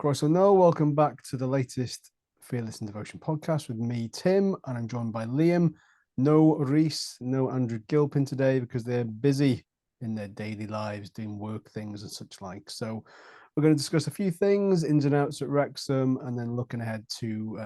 Cross or no, welcome back to the latest Fearless and Devotion podcast with me, Tim, and I'm joined by Liam. No Reese, no Andrew Gilpin today because they're busy in their daily lives doing work things and such like. So we're going to discuss a few things, ins and outs at Wrexham, and then looking ahead to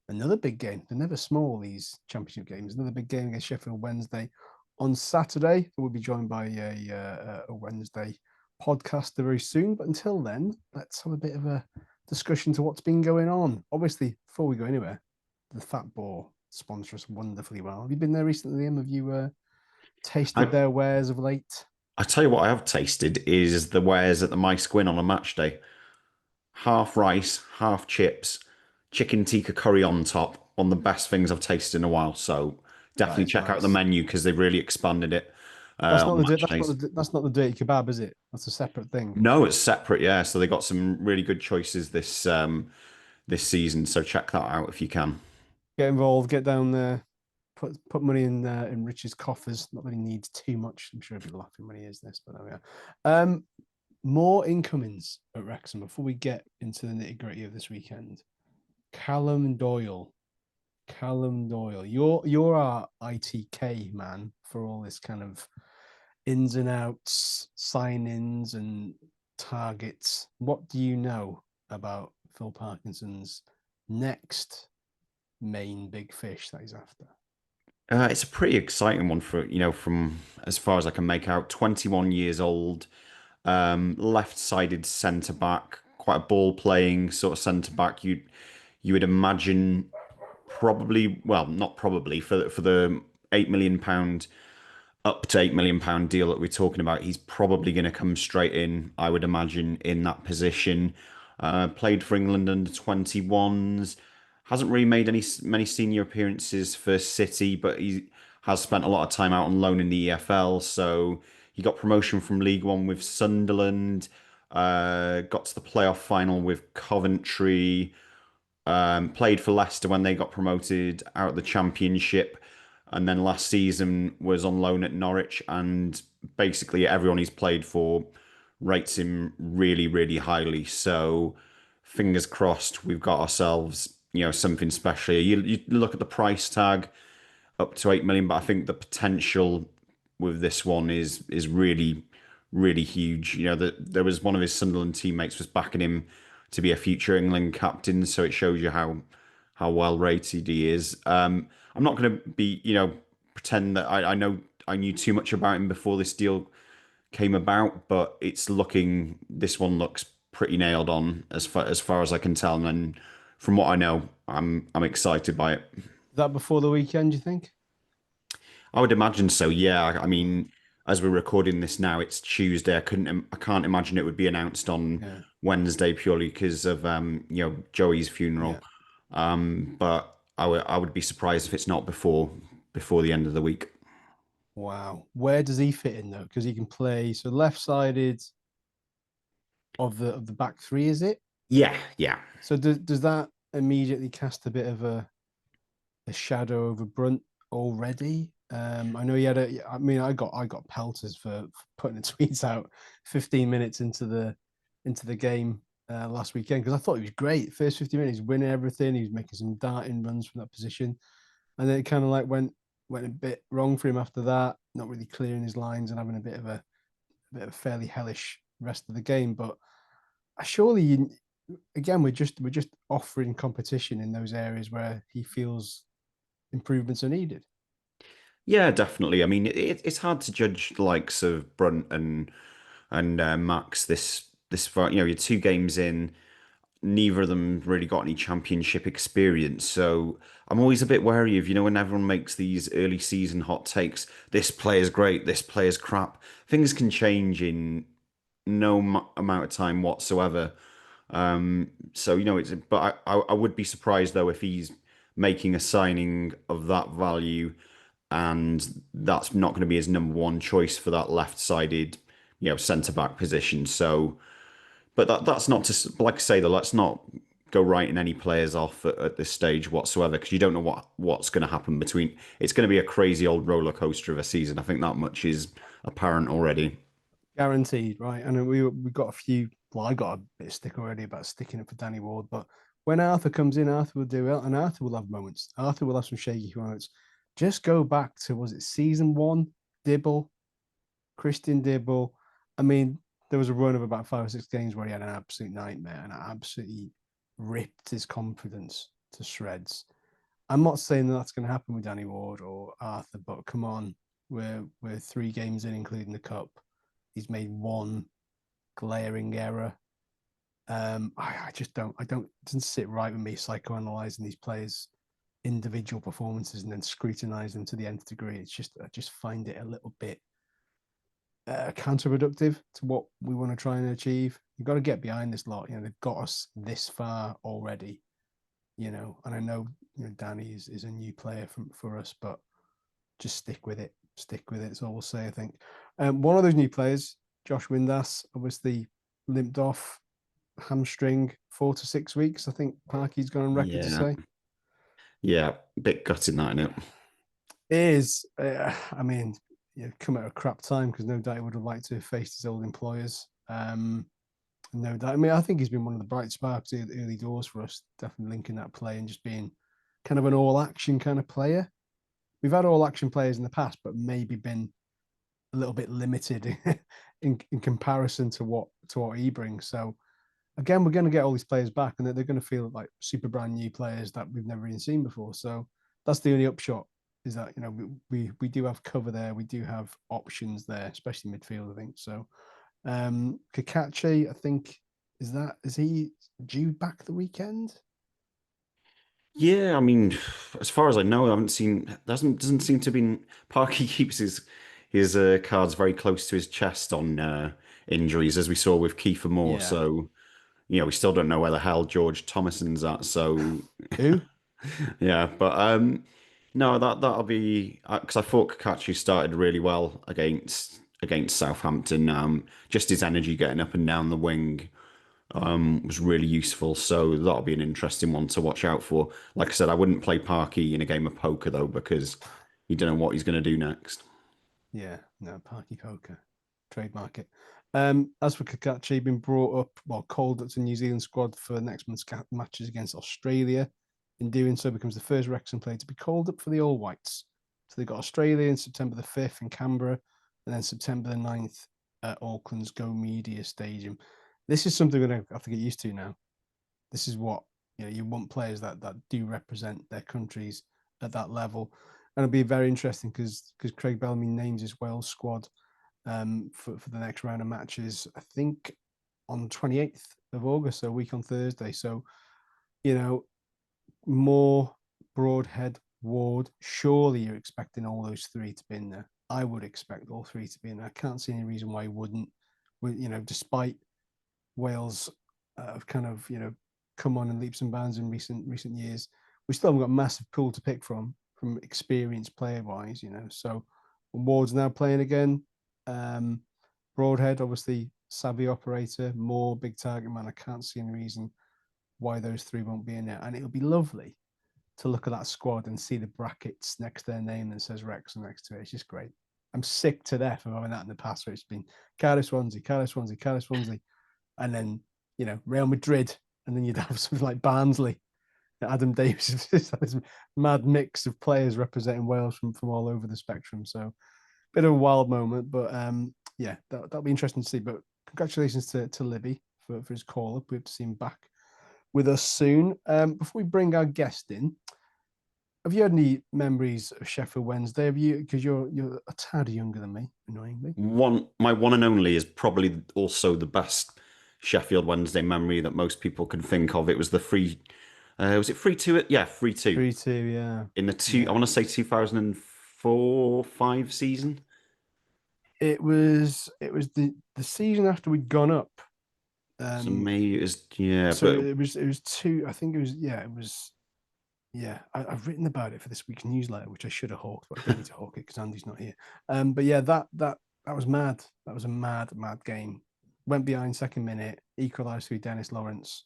another big game. They're never small, these championship games. Another big game against Sheffield Wednesday on Saturday. We'll be joined by a Wednesday podcaster very soon. But until then, let's have a bit of a discussion to what's been going on. Obviously, before we go anywhere, the Fat Boar sponsor us wonderfully well. Have you been there recently, Liam? Have you tasted their wares of late? I tell you what I have tasted is the wares at the Mice Gwyn on a match day. Half rice, half chips, chicken tikka curry on top. One of the best things I've tasted in a while. So That definitely is check out the nice. menu because they've really expanded it That's not on the match that's not days. that's not the dirty kebab, is it? That's a separate thing. No, it's separate, yeah. So they got some really good choices this season. So check that out if you can. Get involved, get down there, put money in Rich's coffers. Not that he needs too much. I'm sure he'll be laughing when he hears this, but there we are. More incomings at Wrexham before we get into the nitty gritty of this weekend. Callum Doyle. Callum Doyle. You're our ITK man for all this kind of ins and outs, sign-ins and targets. What do you know about Phil Parkinson's next main big fish that he's after? It's a pretty exciting one from as far as I can make out. 21 years old, left-sided centre back, quite a ball-playing sort of centre back. You would imagine probably, well, not probably for the £8 million up to £8 million deal that we're talking about. He's probably going to come straight in, I would imagine, in that position. Played for England under 21s. Hasn't really made many senior appearances for City, but he has spent a lot of time out on loan in the EFL. So he got promotion from League One with Sunderland. Got to the playoff final with Coventry. Played for Leicester when they got promoted out of the Championship, and then last season was on loan at Norwich. And basically, everyone he's played for rates him really, really highly. So, fingers crossed, we've got ourselves, something special. You look at the price tag, up to 8 million, but I think the potential with this one is really, really huge. There was one of his Sunderland teammates was backing him to be a future England captain, so it shows you how well rated he is. I'm not going to be, pretend that I knew too much about him before this deal came about, but this one looks pretty nailed on as far as I can tell, and from what I know, I'm excited by it. Is that before the weekend, do you think? I would imagine so. Yeah. I mean, as we're recording this now, it's Tuesday. I can't imagine it would be announced on Yeah. Wednesday purely because of Joey's Yeah. funeral. But I would be surprised if it's not before the end of the week. Wow. Where does he fit in though? Because he can play so left-sided of the back three, is it? Yeah, yeah. So does that immediately cast a bit of a shadow over Brunt already? I know he had I mean, I got pelters for putting the tweets out 15 minutes into the game last weekend because I thought he was great. First 50 minutes, he's winning everything. He was making some darting runs from that position, and then it kind of like went a bit wrong for him after that. Not really clearing his lines and having a fairly hellish rest of the game. But surely, again, we're just offering competition in those areas where he feels improvements are needed. Yeah, definitely. I mean, it's hard to judge the likes of Brunt and Max this far. You're 2 games in. Neither of them really got any championship experience. So I'm always a bit wary of, when everyone makes these early season hot takes, this player's great, this player's crap. Things can change in no amount of time whatsoever. So, but I would be surprised though if he's making a signing of that value and that's not going to be his number one choice for that left-sided, centre back position. So, but that's not to like I say though. Let's not go writing any players off at this stage whatsoever because you don't know what's going to happen between. It's going to be a crazy old roller coaster of a season. I think that much is apparent already. Guaranteed, right? And we got a few well, I got a bit of stick already about sticking up for Danny Ward, but when Arthur comes in, Arthur will do it, and Arthur will have moments. Arthur will have some shaky moments. Just go back to, was it season one? Dibble, Christian Dibble. I mean, there was a run of about 5 or 6 games where he had an absolute nightmare and absolutely ripped his confidence to shreds. I'm not saying that that's going to happen with Danny Ward or Arthur, but come on, we're 3 games in, including the cup. He's made one glaring error. I just don't. It doesn't sit right with me psychoanalyzing these players' individual performances and then scrutinize them to the nth degree. It's just I just find it a little bit counterproductive to what we want to try and achieve. You've got to get behind this lot. They've got us this far already. And I know Danny is a new player for us, but just stick with it. Stick with it. That's all we'll say, I think. One of those new players, Josh Windass, obviously limped off hamstring 4 to 6 weeks. I think Parky's gone on record to say. Yeah, bit gutting that, isn't it? It is. I mean, come at a crap time because no doubt he would have liked to have faced his old employers. No doubt. I mean, I think he's been one of the bright sparks early doors for us, definitely linking that play and just being kind of an all-action kind of player. We've had all-action players in the past, but maybe been a little bit limited in comparison to what he brings. So again, we're going to get all these players back, and they're going to feel like super brand new players that we've never even seen before. So that's the only upshot, is that we do have cover there, we do have options there, especially midfield, I think. So Kakachi, I think, is he due back the weekend? Yeah, I mean, as far as I know, I haven't seen. Doesn't seem to be. Parky keeps his cards very close to his chest on injuries, as we saw with Kiefer Moore. Yeah. So we still don't know where the hell George Thomason's at. So Who? yeah, but no, that'll be because I thought Kakachi started really well against Southampton. Just his energy getting up and down the wing was really useful. So that'll be an interesting one to watch out for. Like I said, I wouldn't play Parky in a game of poker though, because you don't know what he's going to do next. Yeah, no, Parky Poker, trademark it. As for Kakachi, been brought up, called up to New Zealand squad for next month's matches against Australia. In doing so, becomes the first Wrexham player to be called up for the All Whites. So they've got Australia in September the 5th in Canberra, and then September the 9th at Auckland's Go Media Stadium. This is something we're going to have to get used to now. This is what you want, players that do represent their countries at that level. And it'll be very interesting because Craig Bellamy names his Wales squad for the next round of matches, I think on 28th of August, so a week on Thursday. So, Moore, Broadhead, Ward, surely you're expecting all those 3 to be in there. I would expect all 3 to be in there. I can't see any reason why he wouldn't. Despite Wales have kind of, come on in leaps and bounds in recent years, we still haven't got a massive pool to pick from experienced player wise, So Ward's now playing again. Broadhead, obviously savvy operator, more big target man. I can't see any reason why those 3 won't be in there. And it'll be lovely to look at that squad and see the brackets next to their name that says Wrexham next to it. It's just great. I'm sick to death of having that in the past where it's been Cardiff Swansea, and then Real Madrid, and then you'd have something like Barnsley. Adam Davis, this mad mix of players representing Wales from all over the spectrum. So, bit of a wild moment, but yeah, that'll be interesting to see. But congratulations to Libby for his call up. We hope to see him back with us soon. Before we bring our guest in, have you had any memories of Sheffield Wednesday? Have you? Because you're a tad younger than me, annoyingly. My one and only is probably also the best Sheffield Wednesday memory that most people can think of. It was the free. Was it 3-2? Yeah, 3-2. 3-2, yeah. In the I want to say 2004-05 season. It was the season after we'd gone up. So maybe it was, yeah. So but it was 2. I think it was, yeah. It was, yeah. I've written about it for this week's newsletter, which I should have hawked, but I don't need to hawk it because Andy's not here. But yeah, that was mad. That was a mad game. Went behind second minute, equalised through Dennis Lawrence.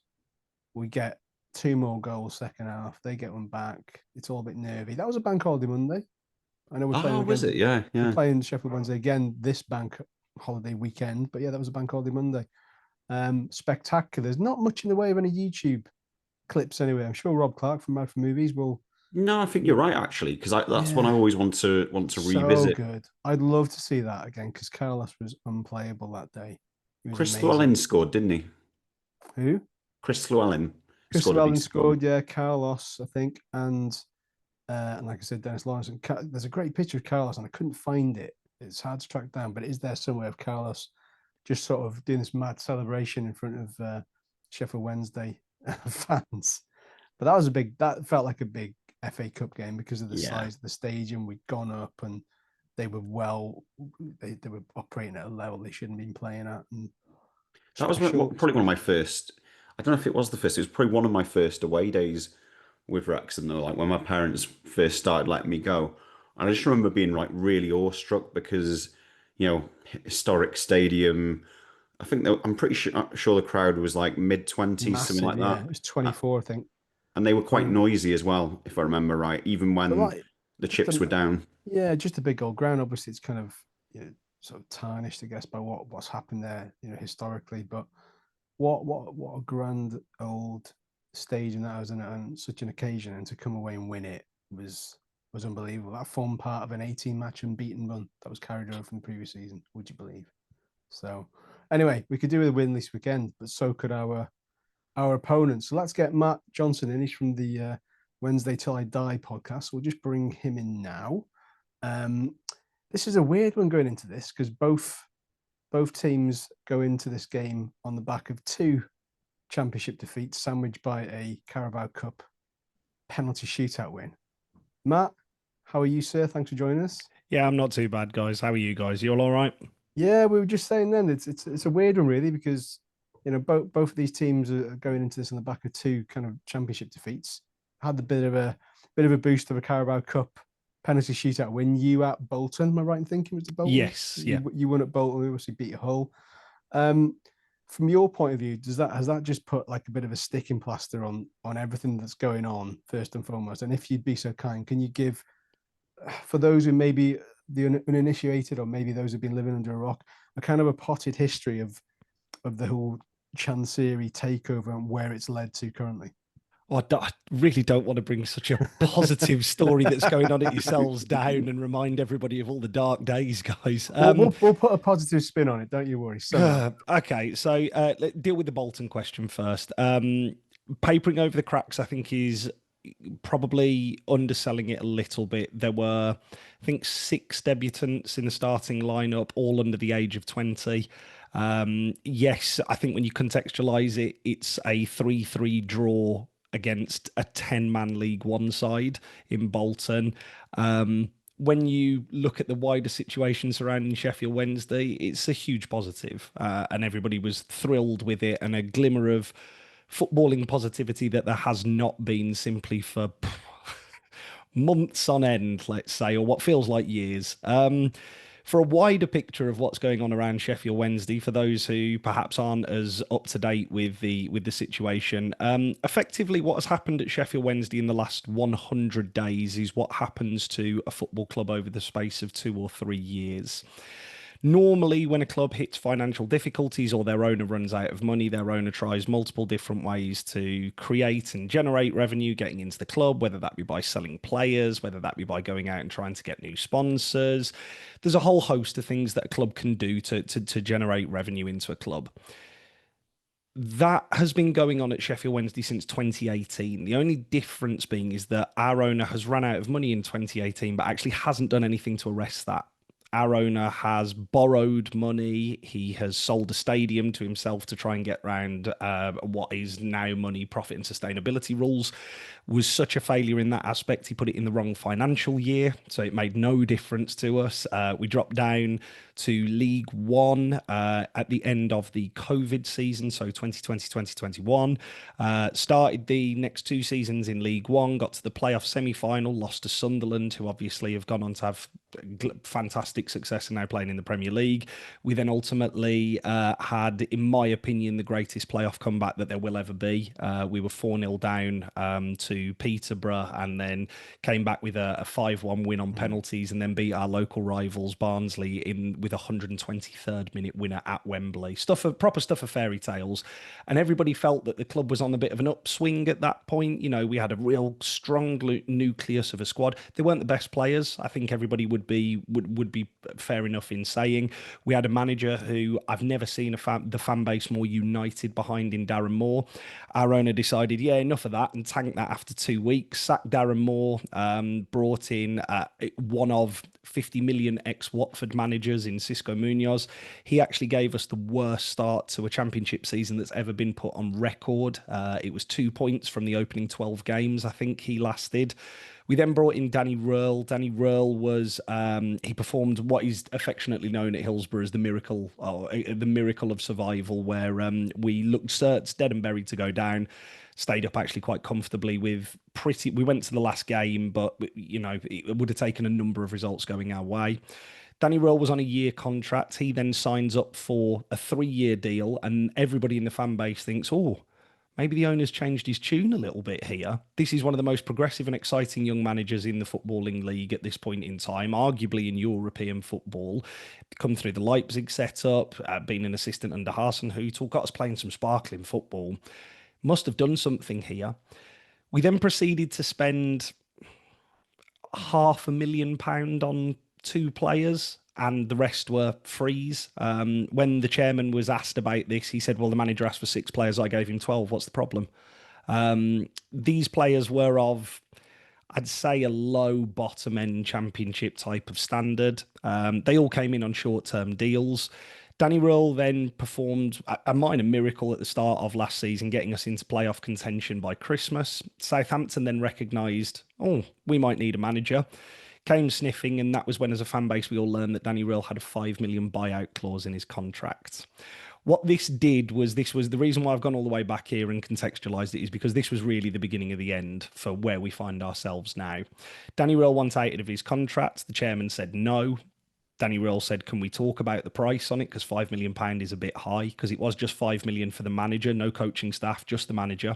We get 2 more goals second half. They get one back. It's all a bit nervy. That was a bank holiday Monday. I know we're playing. Oh, was it? Yeah, yeah. We're playing Sheffield Wednesday again this bank holiday weekend, but yeah, that was a bank holiday Monday. Spectacular. There's not much in the way of any YouTube clips anyway. I'm sure Rob Clark from Mad for Movies will. No, I think you're right actually, because that's one I Yeah, always want to so revisit. good. I'd love to see that again because Carlos was unplayable that day. He was Chris Llewellyn amazing. scored, didn't he? Who? Chris Llewellyn Chris scored a Llewellyn decent goal. scored, yeah. Carlos, I think, and like I said, Dennis Lawrence. And there's a great picture of Carlos, and I couldn't find it. It's hard to track down, but it is there somewhere of Carlos just sort of doing this mad celebration in front of Sheffield Wednesday fans. But that felt like a big FA Cup game because of the Yeah, size of the stadium. We'd gone up and they were they were operating at a level they shouldn't have been playing at. And that was special. probably one of my first. I don't know if it was the first. It was probably one of my first away days with Wrexham. Though, like when my parents first started letting me go, and I just remember being like really awestruck because historic stadium. I think I'm pretty sure the crowd was like mid 20s, something Massive, like yeah. that. It was Uh, 24, I think. And they were quite 20, noisy as well, if I remember right, even but when like the just chips were down. yeah, just a big old ground. Obviously, it's kind of sort of tarnished, I guess, by what's happened there, historically. But what a grand old stage, and that was, and such an occasion, and to come away and win it was unbelievable. That formed part of an 18-match unbeaten run that was carried over from the previous season. Would you believe? So, anyway, we could do with a win this weekend, but so could our opponents. So let's get Matt Johnson in. He's from the Wednesday Till I Die podcast. We'll just bring him in now. Um, this is a weird one going into this because both teams go into this game on the back of two championship defeats, sandwiched by a Carabao Cup penalty shootout win. Matt, how are you, sir? Thanks for joining us. Yeah, I'm not too bad, guys. How are you guys? You all right? Yeah, we were just saying then it's a weird one really because both of these teams are going into this on the back of two kind of championship defeats. Had the bit of a boost of a Carabao Cup penalty shootout win. You at Bolton, am I right in thinking it was the Bolton? Yes, yeah. You won at Bolton. We obviously beat Hull. Um, from your point of view, has that just put like a bit of a sticking plaster on everything that's going on first and foremost? And if you'd be so kind, can you give for those who maybe the uninitiated or maybe those who've been living under a rock a kind of a potted history of the whole Chancery takeover and where it's led to currently? I really don't want to bring such a positive story that's going on at yourselves down and remind everybody of all the dark days, guys. We'll put a positive spin on it. Don't you worry. Okay, so let's deal with the Bolton question first. Papering over the cracks, I think, is probably underselling it a little bit. There were, I think, 6 debutants in the starting lineup, all under the age of 20. Yes, I think when you contextualize it, it's a 3-3 draw against a 10-man League One side in Bolton. When you look at the wider situation surrounding Sheffield Wednesday, it's a huge positive, and everybody was thrilled with it, and a glimmer of footballing positivity that there has not been simply for months on end, let's say, or what feels like years. For a wider picture of what's going on around Sheffield Wednesday, for those who perhaps aren't as up to date with the situation, effectively what has happened at Sheffield Wednesday in the last 100 days is what happens to a football club over the space of 2 or 3 years. Normally, when a club hits financial difficulties or their owner runs out of money, their owner tries multiple different ways to create and generate revenue getting into the club, whether that be by selling players, whether that be by going out and trying to get new sponsors. There's a whole host of things that a club can do to generate revenue into a club. That has been going on at Sheffield Wednesday since 2018. The only difference being is that our owner has run out of money in 2018, but actually hasn't done anything to arrest that. Our owner has borrowed money. He has sold a stadium to himself to try and get around what is now money, profit, and sustainability rules. Was such a failure in that aspect. He put it in the wrong financial year, so it made no difference to us. We dropped down to League One at the end of the COVID season, so 2020-2021. Started the next 2 seasons in League One, got to the playoff semi-final, lost to Sunderland, who obviously have gone on to have fantastic fantastic success and now playing in the Premier League. We then ultimately had, in my opinion, the greatest playoff comeback that there will ever be. We were 4-0 down to Peterborough and then came back with a 5-1 win on penalties and then beat our local rivals Barnsley with a 123rd minute winner at Wembley. Proper stuff of fairy tales. And everybody felt that the club was on a bit of an upswing at that point. You know, we had a real strong nucleus of a squad. They weren't the best players. I think everybody would be fair enough in saying. We had a manager who I've never seen the fan base more united behind in Darren Moore. Our owner decided, enough of that, and tanked that after 2 weeks. Sacked Darren Moore, brought in one of 50 million ex-Watford managers in Cisco Munoz. He actually gave us the worst start to a championship season that's ever been put on record. It was 2 points from the opening 12 games, I think he lasted. We then brought in Danny Röhl. Danny Röhl was, he performed what is affectionately known at Hillsborough as the miracle of survival, where we looked dead and buried to go down, stayed up actually quite comfortably we went to the last game, but, you know, it would have taken a number of results going our way. Danny Röhl was on a year contract. He then signs up for a 3-year deal, and everybody in the fan base thinks, maybe the owner's changed his tune a little bit here. This is one of the most progressive and exciting young managers in the footballing league at this point in time, arguably in European football. Come through the Leipzig setup, been an assistant under Hasenhüttl, got us playing some sparkling football. Must have done something here. We then proceeded to spend £500,000 on 2 players, and the rest were frees. When the chairman was asked about this, he said, well, the manager asked for 6 players, I gave him 12. What's the problem? These players were of, I'd say, a low bottom end championship type of standard. They all came in on short-term deals. Danny Röhl then performed a minor miracle at the start of last season, getting us into playoff contention by Christmas. Southampton then recognised, we might need a manager. Came sniffing, and that was when, as a fan base, we all learned that Danny Röhl had a £5 million buyout clause in his contract. What this was the reason why I've gone all the way back here and contextualised it, is because this was really the beginning of the end for where we find ourselves now. Danny Röhl wanted out of his contract. The chairman said no. Danny Röhl said, can we talk about the price on it? Because £5 million is a bit high, because it was just £5 million for the manager, no coaching staff, just the manager.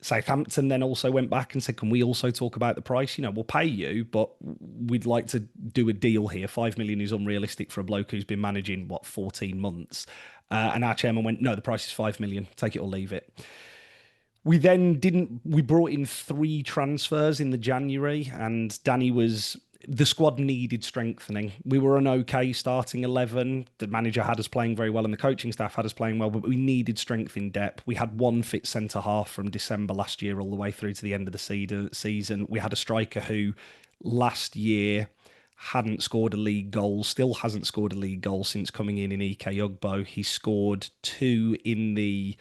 Southampton then also went back and said, can we also talk about the price? You know, we'll pay you, but we'd like to do a deal here. £5 million is unrealistic for a bloke who's been managing, 14 months? And our chairman went, no, the price is £5 million. Take it or leave it. We brought in 3 transfers in the January, and the squad needed strengthening. We were an okay starting 11. The manager had us playing very well and the coaching staff had us playing well, but we needed strength in depth. We had 1 fit centre-half from December last year all the way through to the end of the season. We had a striker who last year hadn't scored a league goal, still hasn't scored a league goal since coming in Ike Ugbo. He scored 2 in the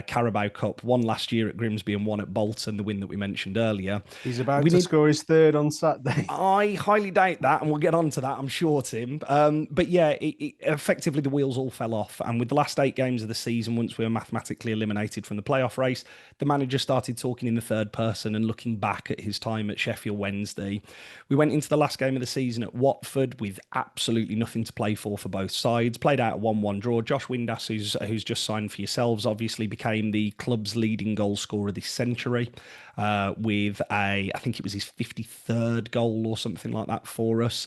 Carabao Cup, 1 last year at Grimsby and 1 at Bolton, the win that we mentioned earlier. He's about to score his 3rd on Saturday. I highly doubt that, and we'll get on to that, I'm sure, Tim. But yeah, effectively the wheels all fell off, and with the last 8 games of the season, once we were mathematically eliminated from the playoff race, the manager started talking in the third person and looking back at his time at Sheffield Wednesday. We went into the last game of the season at Watford with absolutely nothing to play for both sides. Played out a 1-1 draw. Josh Windass, who's just signed for yourselves, obviously became the club's leading goal scorer this century with I think it was his 53rd goal or something like that for us.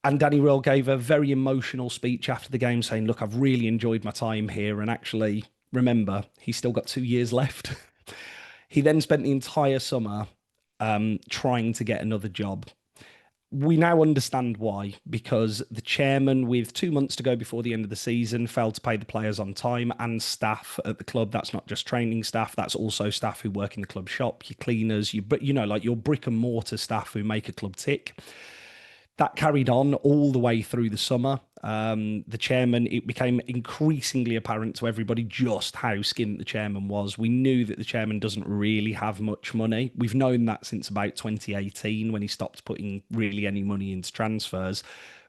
And Danny Röhl gave a very emotional speech after the game saying, look, I've really enjoyed my time here. And actually, remember, he's still got 2 years left. He then spent the entire summer trying to get another job. We now understand why, because the chairman, with 2 months to go before the end of the season, failed to pay the players on time and staff at the club. That's not just training staff, that's also staff who work in the club shop, your cleaners, your brick and mortar staff who make a club tick. That carried on all the way through the summer. The chairman, it became increasingly apparent to everybody just how skint the chairman was. We knew that the chairman doesn't really have much money. We've known that since about 2018 when he stopped putting really any money into transfers.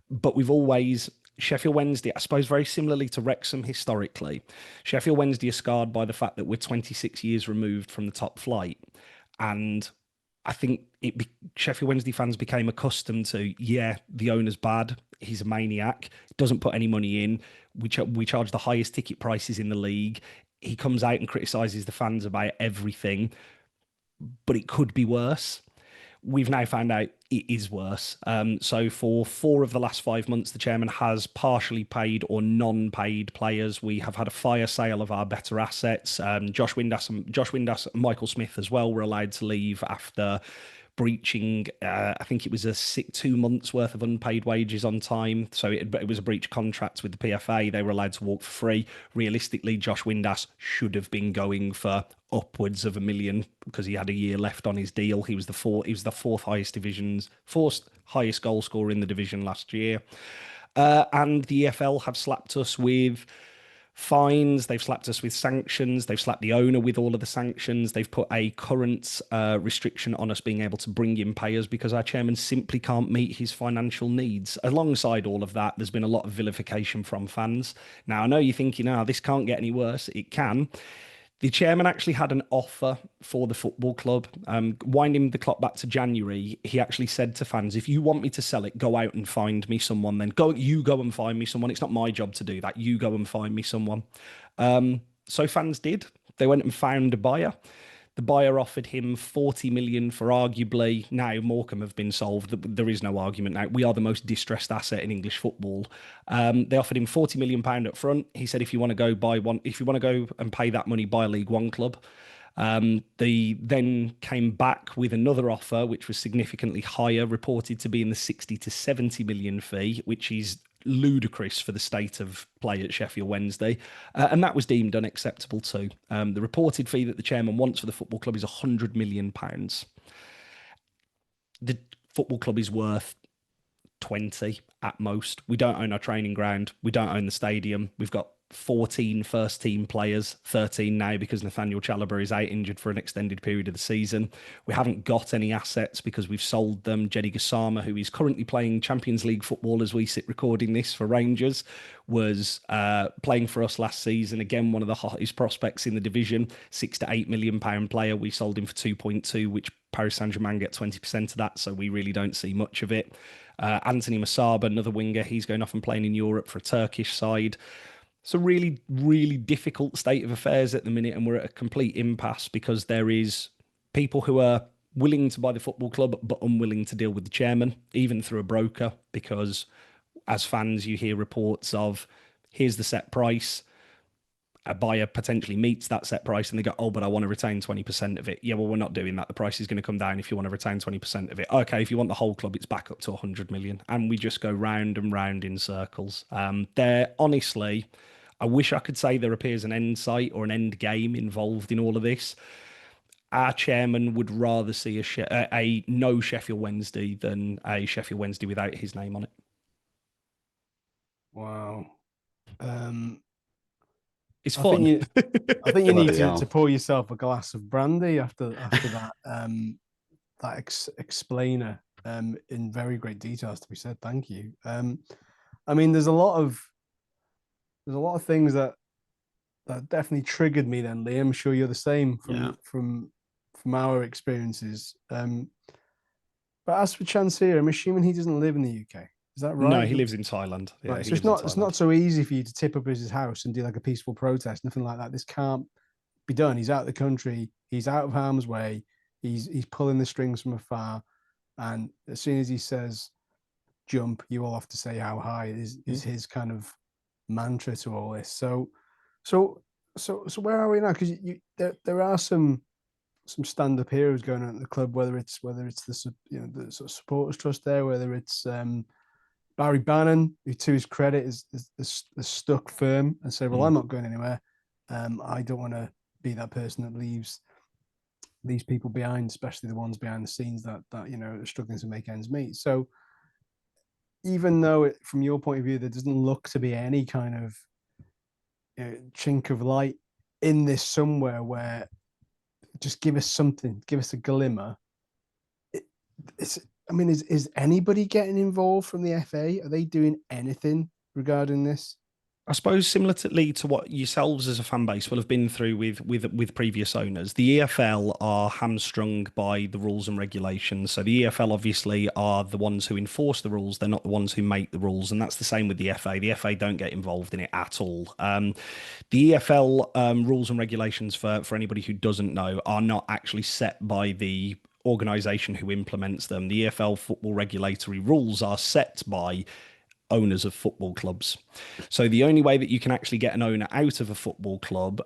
But we've always, Sheffield Wednesday, I suppose very similarly to Wrexham historically, Sheffield Wednesday are scarred by the fact that we're 26 years removed from the top flight. And I think Sheffield Wednesday fans became accustomed to, the owner's bad. He's a maniac. Doesn't put any money in. We charge the highest ticket prices in the league. He comes out and criticises the fans about everything, but it could be worse. We've now found out it is worse. So for 4 of the last 5 months, the chairman has partially paid or non-paid players. We have had a fire sale of our better assets. Josh Windass and Michael Smith as well were allowed to leave after breaching, I think it was 2 months worth of unpaid wages on time. So it was a breach of contracts with the PFA. They were allowed to walk for free. Realistically, Josh Windass should have been going for upwards of $1 million because he had a year left on his deal. He was the fourth highest goal scorer in the division last year. And the EFL have slapped us with fines, they've slapped us with sanctions, they've slapped the owner with all of the sanctions, they've put a current restriction on us being able to bring in players because our chairman simply can't meet his financial needs. Alongside all of that, there's been a lot of vilification from fans. Now, I know you're thinking, this can't get any worse. It can. The chairman actually had an offer for the football club. Winding the clock back to January, he actually said to fans, if you want me to sell it, go out and find me someone. Then go and find me someone. It's not my job to do that. You go and find me someone. So fans did. They went and found a buyer. The buyer offered him 40 million for arguably, now Morecambe have been solved. There is no argument now. We are the most distressed asset in English football. They offered him 40 million pound up front. He said, if you want to go and pay that money, buy a League One club. They then came back with another offer, which was significantly higher, reported to be in the 60 to 70 million fee, which is ludicrous for the state of play at Sheffield Wednesday, and that was deemed unacceptable too. The reported fee that the chairman wants for the football club is £100 million. The football club is worth 20 at most. We don't own our training ground. We don't own the stadium. We've got 14 first team players, 13 now because Nathaniel Chalobah is out injured for an extended period of the season. We haven't got any assets because we've sold them. Jeddy Gassama, who is currently playing Champions League football as we sit recording this for Rangers, was playing for us last season. Again, one of the hottest prospects in the division, £6 to £8 million player. We sold him for 2.2, which Paris Saint-Germain get 20% of that, so we really don't see much of it. Anthony Masaba, another winger, he's going off and playing in Europe for a Turkish side. It's a really, really difficult state of affairs at the minute, and we're at a complete impasse because there is people who are willing to buy the football club but unwilling to deal with the chairman, even through a broker, because as fans you hear reports of, here's the set price, a buyer potentially meets that set price and they go, but I want to retain 20% of it. Yeah, well, we're not doing that. The price is going to come down if you want to retain 20% of it. Okay, if you want the whole club, it's back up to 100 million. And we just go round and round in circles. Honestly, I wish I could say there appears an end sight or an end game involved in all of this. Our chairman would rather see a no Sheffield Wednesday than a Sheffield Wednesday without his name on it. Wow. It's fun. I think you need to pour yourself a glass of brandy after that explainer in very great details to be said. Thank you. I mean, there's a lot of things that definitely triggered me then, Liam. I'm sure you're the same from our experiences. But as for Chance here, I'm assuming he doesn't live in the UK. Is that right? No, he lives in Thailand. Yeah, right. So it's not so easy for you to tip up his house and do like a peaceful protest, nothing like that. This can't be done. He's out of the country. He's out of harm's way. He's pulling the strings from afar. And as soon as he says jump, you all have to say how high is his kind of mantra to all this. So where are we now? Because there are some stand-up heroes going on at the club, whether it's the sort of supporters trust there, whether it's Barry Bannon, who to his credit is stuck firm and said, well, I'm not going anywhere. I don't want to be that person that leaves these people behind, especially the ones behind the scenes that are struggling to make ends meet. So even though from your point of view, there doesn't look to be any kind of chink of light in this somewhere where just give us something, give us a glimmer. Is anybody getting involved from the FA? Are they doing anything regarding this? I suppose similarly to what yourselves as a fan base will have been through with previous owners, the EFL are hamstrung by the rules and regulations. So the EFL obviously are the ones who enforce the rules; they're not the ones who make the rules, and that's the same with the FA. The FA don't get involved in it at all. The EFL rules and regulations, for anybody who doesn't know, are not actually set by the organisation who implements them. The EFL football regulatory rules are set by owners of football clubs. So the only way that you can actually get an owner out of a football club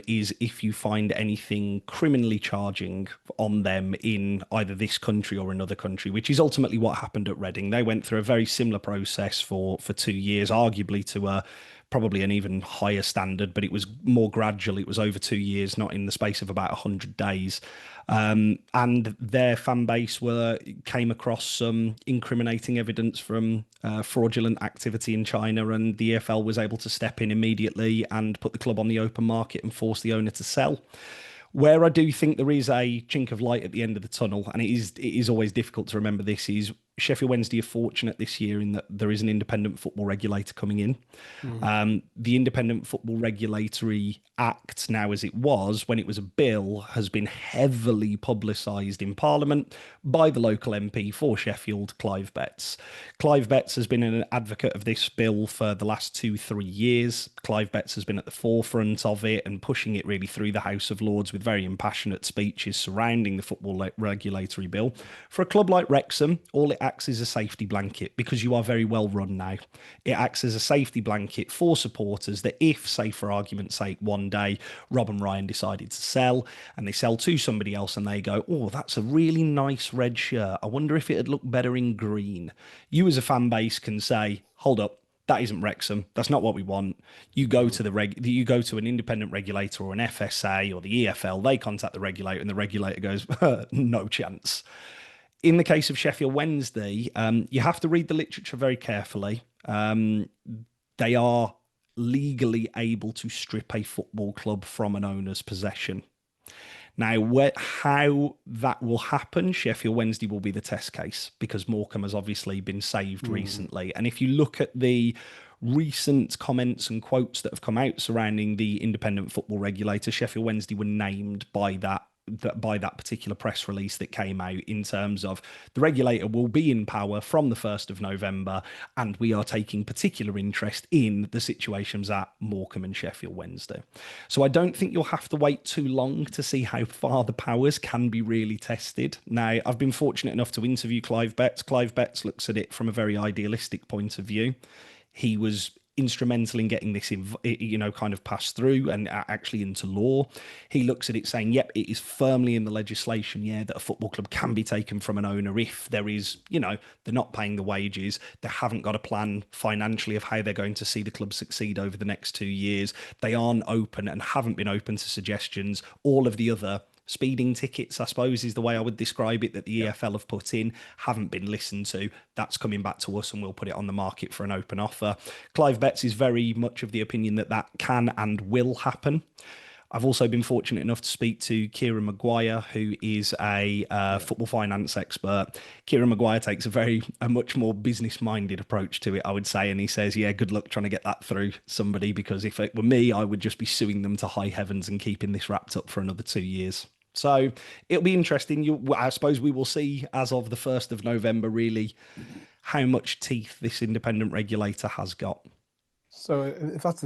is if you find anything criminally charging on them in either this country or another country, which is ultimately what happened at Reading. They went through a very similar process for 2 years, arguably to probably an even higher standard, but it was more gradual. It was over 2 years, not in the space of about 100 days. And their fan base came across some incriminating evidence from fraudulent activity in China, and the EFL was able to step in immediately and put the club on the open market and force the owner to sell. Where I do think there is a chink of light at the end of the tunnel, and it is always difficult to remember this, is Sheffield Wednesday are fortunate this year in that there is an independent football regulator coming in. The Independent Football Regulatory Act, now as it was, when it was a bill, has been heavily publicised in Parliament by the local MP for Sheffield, Clive Betts. Clive Betts has been an advocate of this bill for the last 2-3 years. Clive Betts has been at the forefront of it and pushing it really through the House of Lords with very impassionate speeches surrounding the football regulatory bill. For a club like Wrexham, all it acts as a safety blanket because you are very well run now. It acts as a safety blanket for supporters that if, say for argument's sake, one day Rob and Ryan decided to sell and they sell to somebody else and they go, oh, that's a really nice red shirt. I wonder if it'd look better in green. You as a fan base can say, hold up, that isn't Wrexham. That's not what we want. You go to you go to an independent regulator or an FSA or the EFL. They contact the regulator, and the regulator goes, no chance. In the case of Sheffield Wednesday, you have to read the literature very carefully. They are legally able to strip a football club from an owner's possession. Now, how that will happen, Sheffield Wednesday will be the test case because Morecambe has obviously been saved recently. And if you look at the recent comments and quotes that have come out surrounding the independent football regulator, Sheffield Wednesday were named by that particular press release that came out in terms of the regulator will be in power from the 1st of November, and we are taking particular interest in the situations at Morecambe and Sheffield Wednesday. So I don't think you'll have to wait too long to see how far the powers can be really tested. Now, I've been fortunate enough to interview Clive Betts. Clive Betts looks at it from a very idealistic point of view. He was instrumental in getting this, kind of passed through and actually into law. He looks at it saying, yep, it is firmly in the legislation, that a football club can be taken from an owner if there is, they're not paying the wages, they haven't got a plan financially of how they're going to see the club succeed over the next 2 years, they aren't open and haven't been open to suggestions, all of the other speeding tickets, I suppose, is the way I would describe it, that the EFL have put in, haven't been listened to. That's coming back to us and we'll put it on the market for an open offer. Clive Betts is very much of the opinion that that can and will happen. I've also been fortunate enough to speak to Kieran Maguire, who is a football finance expert. Kieran Maguire takes a much more business-minded approach to it, I would say, and he says, good luck trying to get that through somebody, because if it were me, I would just be suing them to high heavens and keeping this wrapped up for another 2 years. So it'll be interesting. I suppose we will see as of the 1st of November, really, how much teeth this independent regulator has got. So if that's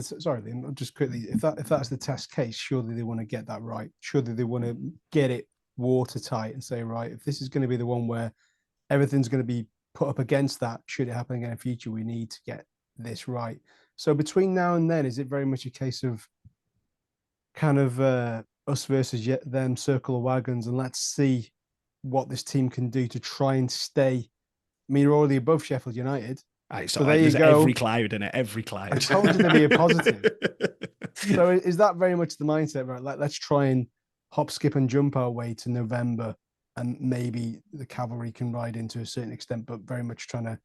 just quickly, if that's the test case, surely they want to get that right. Surely they want to get it watertight and say, right, if this is going to be the one where everything's going to be put up against that, should it happen again in future, we need to get this right. So between now and then, is it very much a case of kind of us versus them, circle of wagons, and let's see what this team can do to try and stay? I mean, you're already above Sheffield United. So there you go. Every cloud in it, every cloud. I told you to be a positive. So is that very much the mindset, right? Like, let's try and hop, skip, and jump our way to November, and maybe the cavalry can ride in to a certain extent, but very much trying to.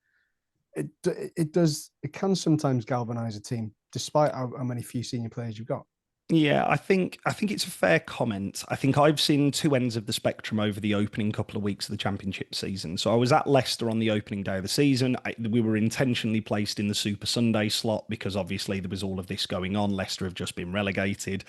It can sometimes galvanize a team, despite how many few senior players you've got. Yeah, I think it's a fair comment. I think I've seen two ends of the spectrum over the opening couple of weeks of the championship season. So I was at Leicester on the opening day of the season. We were intentionally placed in the Super Sunday slot because obviously there was all of this going on. Leicester have just been relegated.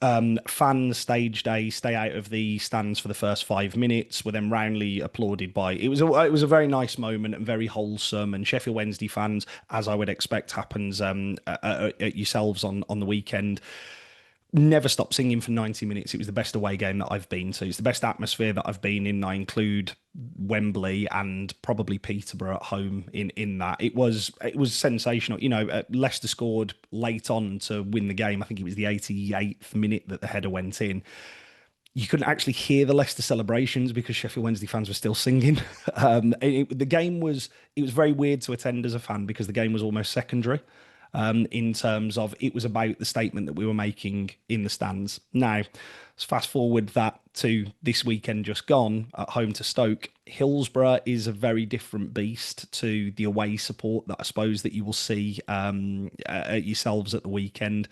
Fans stage day stay out of the stands for the first 5 minutes, were then roundly applauded by. It was a very nice moment and very wholesome. And Sheffield Wednesday fans, as I would expect happens at yourselves on the weekend, never stopped singing for 90 minutes. It was the best away game that I've been to. It's the best atmosphere that I've been in. I include Wembley and probably Peterborough at home in that. It was sensational. Leicester scored late on to win the game. I think it was the 88th minute that the header went in. You couldn't actually hear the Leicester celebrations because Sheffield Wednesday fans were still singing. The game was very weird to attend as a fan because the game was almost secondary, in terms of it was about the statement that we were making in the stands. Now, let's fast forward that to this weekend just gone at home to Stoke. Hillsborough is a very different beast to the away support that I suppose that you will see at yourselves at the weekend.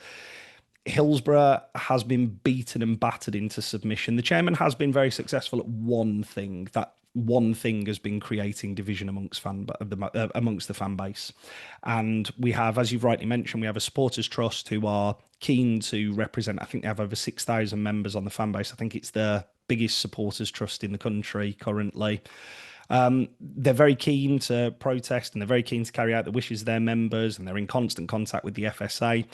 Hillsborough has been beaten and battered into submission. The chairman has been very successful at one thing. That one thing has been creating division amongst the fan base. And we have, as you've rightly mentioned, we have a supporters trust who are keen to represent. I think they have over 6,000 members on the fan base. I think it's the biggest supporters trust in the country currently. They're very keen to protest and they're very keen to carry out the wishes of their members, and they're in constant contact with the FSA.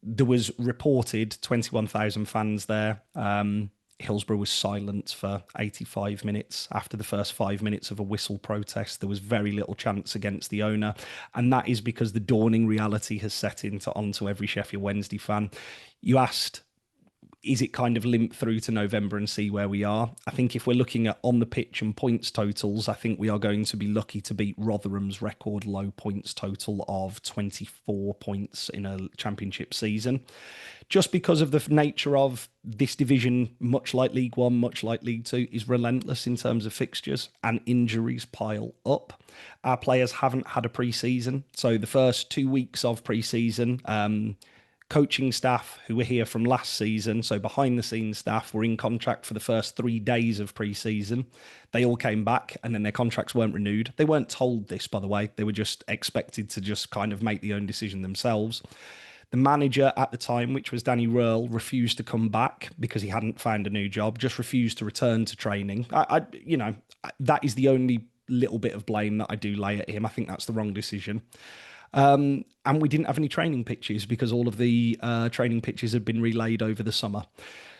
There was reported 21,000 fans there. Hillsborough was silent for 85 minutes. After the first 5 minutes of a whistle protest, there was very little chance against the owner. And that is because the dawning reality has set onto every Sheffield Wednesday fan. You asked, is it kind of limp through to November and see where we are? I think if we're looking at on the pitch and points totals, I think we are going to be lucky to beat Rotherham's record low points total of 24 points in a championship season. Just because of the nature of this division, much like League One, much like League Two, is relentless in terms of fixtures and injuries pile up. Our players haven't had a pre-season. So the first 2 weeks of pre-season, coaching staff who were here from last season, so behind the scenes staff, were in contract for the first 3 days of pre-season. They all came back and then their contracts weren't renewed. They weren't told this, by the way. They were just expected to just kind of make the own decision themselves. The manager at the time, which was Danny Röhl, refused to come back because he hadn't found a new job, just refused to return to training. That is the only little bit of blame that I do lay at him. I think that's the wrong decision. And we didn't have any training pitches because all of the training pitches had been relayed over the summer.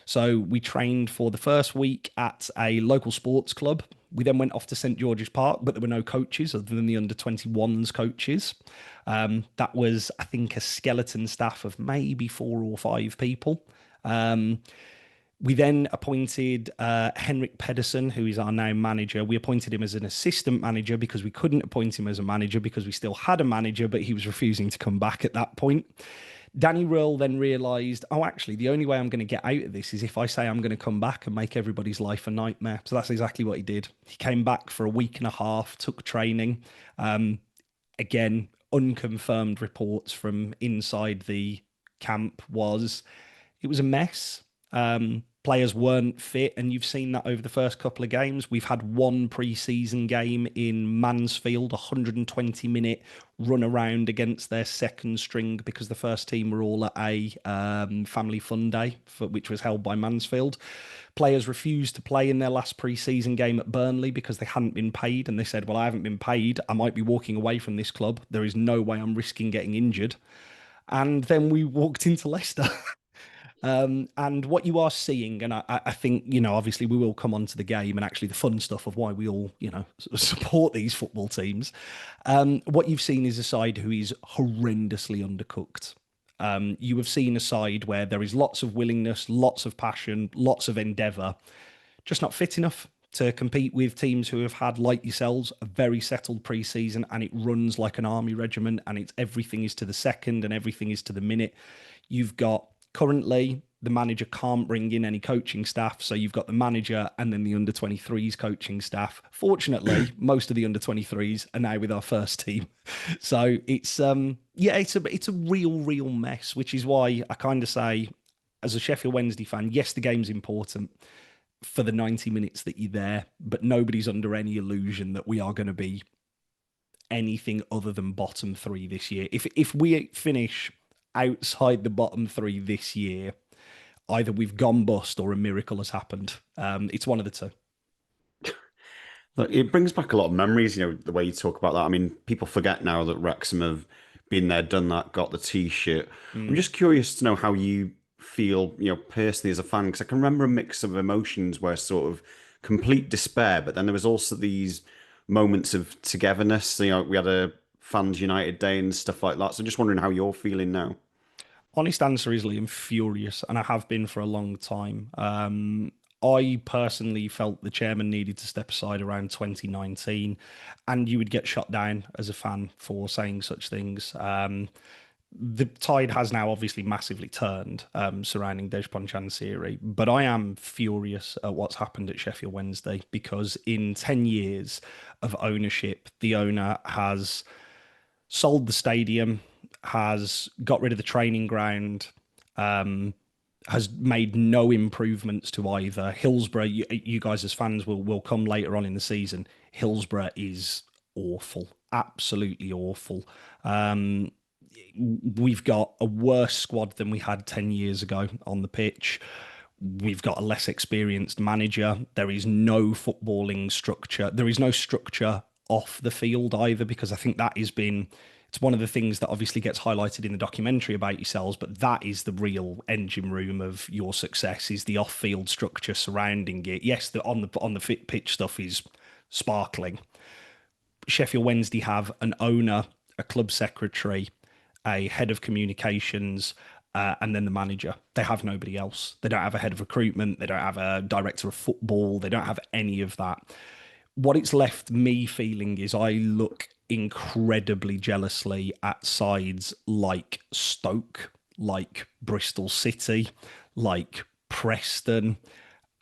So we trained for the first week at a local sports club. We then went off to St George's Park, but there were no coaches other than the under-21s coaches. That was, I think, a skeleton staff of maybe 4 or 5 people. We then appointed Henrik Pedersen, who is our now manager. We appointed him as an assistant manager because we couldn't appoint him as a manager because we still had a manager, but he was refusing to come back at that point. Danny Röhl then realised, actually, the only way I'm going to get out of this is if I say I'm going to come back and make everybody's life a nightmare. So that's exactly what he did. He came back for a week and a half, took training. Again, unconfirmed reports from inside the camp it was a mess. Players weren't fit, and you've seen that over the first couple of games. We've had one pre-season game in Mansfield, 120-minute run around against their second string because the first team were all at a family fun day, which was held by Mansfield. Players refused to play in their last pre-season game at Burnley because they hadn't been paid, and they said, well, I haven't been paid. I might be walking away from this club. There is no way I'm risking getting injured. And then we walked into Leicester. And what you are seeing, and I think, obviously we will come on to the game and actually the fun stuff of why we all, support these football teams. What you've seen is a side who is horrendously undercooked. You have seen a side where there is lots of willingness, lots of passion, lots of endeavour, just not fit enough to compete with teams who have had, like yourselves, a very settled pre-season, and it runs like an army regiment, and everything is to the second and everything is to the minute. You've got currently, the manager can't bring in any coaching staff, so you've got the manager and then the under-23s coaching staff. Fortunately, most of the under-23s are now with our first team, so it's a real mess. Which is why I kind of say as a Sheffield Wednesday fan, yes, the game's important for the 90 minutes that you're there, but nobody's under any illusion that we are going to be anything other than bottom three this year. If we finish outside the bottom three this year, either we've gone bust or a miracle has happened. It's one of the two. Look, it brings back a lot of memories, the way you talk about that. I mean, people forget now that Wrexham have been there, done that, got the T-shirt. I'm just curious to know how you feel, personally as a fan, because I can remember a mix of emotions where sort of complete despair, but then there was also these moments of togetherness. We had a Fans United Day and stuff like that. So just wondering how you're feeling now. Honest answer is, Liam, furious, and I have been for a long time. I personally felt the chairman needed to step aside around 2019, and you would get shot down as a fan for saying such things. The tide has now obviously massively turned surrounding Dejphon Chansiri, but I am furious at what's happened at Sheffield Wednesday, because in 10 years of ownership, the owner has sold the stadium, has got rid of the training ground, has made no improvements to either. Hillsborough, you guys as fans will come later on in the season. Hillsborough is awful, absolutely awful. We've got a worse squad than we had 10 years ago on the pitch. We've got a less experienced manager. There is no footballing structure. There is no structure off the field either, because I think that has been, it's one of the things that obviously gets highlighted in the documentary about yourselves, but that is the real engine room of your success, is the off-field structure surrounding it. Yes, the on the pitch stuff is sparkling. Sheffield Wednesday have an owner, a club secretary, a head of communications, and then the manager. They have nobody else. They don't have a head of recruitment. They don't have a director of football. They don't have any of that. What it's left me feeling is I look incredibly jealously at sides like Stoke, like Bristol City, like Preston,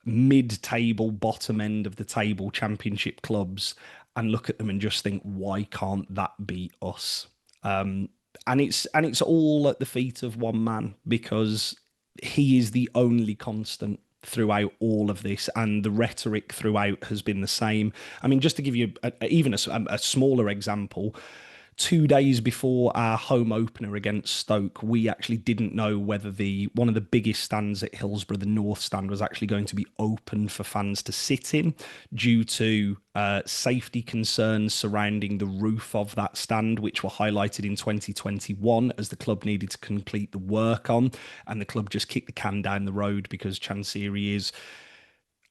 mid-table, bottom end of the table championship clubs, and look at them and just think, why can't that be us? And it's all at the feet of one man, because he is the only constant throughout all of this, and the rhetoric throughout has been the same. I mean, just to give you even a smaller example, 2 days before our home opener against Stoke, we actually didn't know whether one of the biggest stands at Hillsborough, the North Stand, was actually going to be open for fans to sit in due to safety concerns surrounding the roof of that stand, which were highlighted in 2021 as the club needed to complete the work on, and the club just kicked the can down the road because Chansiri is